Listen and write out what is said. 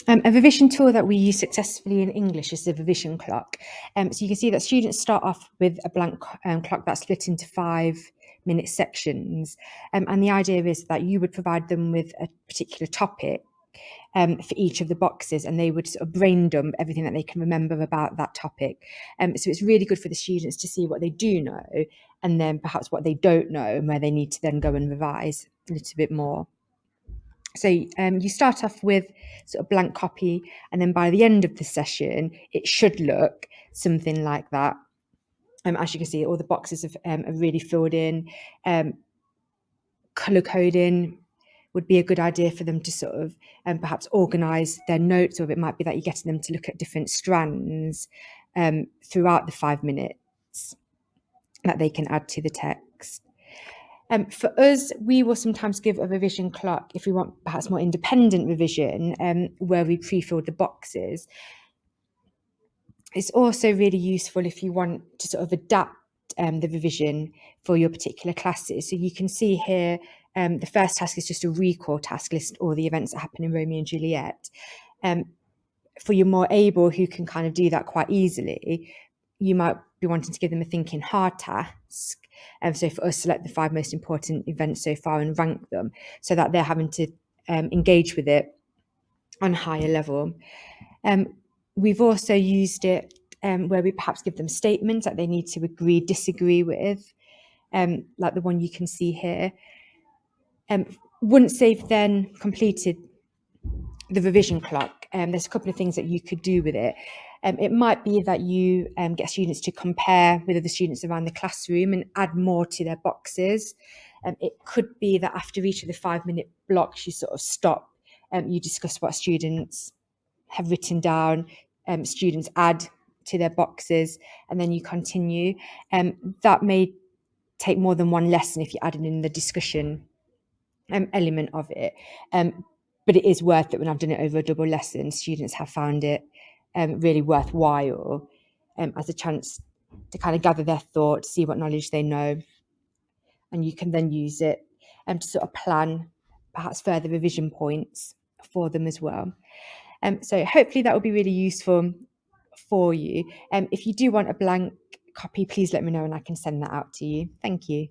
A revision tool that we use successfully in English is the revision clock. So you can see that students start off with a blank clock that's split into 5-minute sections. And the idea is that you would provide them with a particular topic for each of the boxes, and they would sort of brain dump everything that they can remember about that topic. So it's really good for the students to see what they do know, and then perhaps what they don't know, and where they need to then go and revise a little bit more. So you start off with sort of blank copy, and then by the end of the session, it should look something like that. As you can see, all the boxes are really filled in. Colour coding would be a good idea for them to sort of perhaps organise their notes, or it might be that you're getting them to look at different strands throughout the 5 minutes that they can add to the text. For us, we will sometimes give a revision clock if we want perhaps more independent revision, where we pre-fill the boxes. It's also really useful if you want to sort of adapt the revision for your particular classes. So you can see here, the first task is just a recall task, list all the events that happen in Romeo and Juliet. For your more able, who can kind of do that quite easily, you might be wanting to give them a thinking hard task. So for us, select the 5 most important events so far and rank them, so that they're having to engage with it on a higher level. We've also used it where we perhaps give them statements that they need to agree, disagree with, like the one you can see here. Once they've then completed the revision clock, there's a couple of things that you could do with it. It might be that you get students to compare with other students around the classroom and add more to their boxes. It could be that after each of the 5-minute blocks, you sort of stop, you discuss what students have written down, students add to their boxes, and then you continue. That may take more than one lesson if you're adding in the discussion element of it. But it is worth it. When I've done it over a double lesson, students have found it really worthwhile as a chance to kind of gather their thoughts, see what knowledge they know, and you can then use it to sort of plan perhaps further revision points for them as well. So hopefully that will be really useful for you. If you do want a blank copy, please let me know and I can send that out to you. Thank you.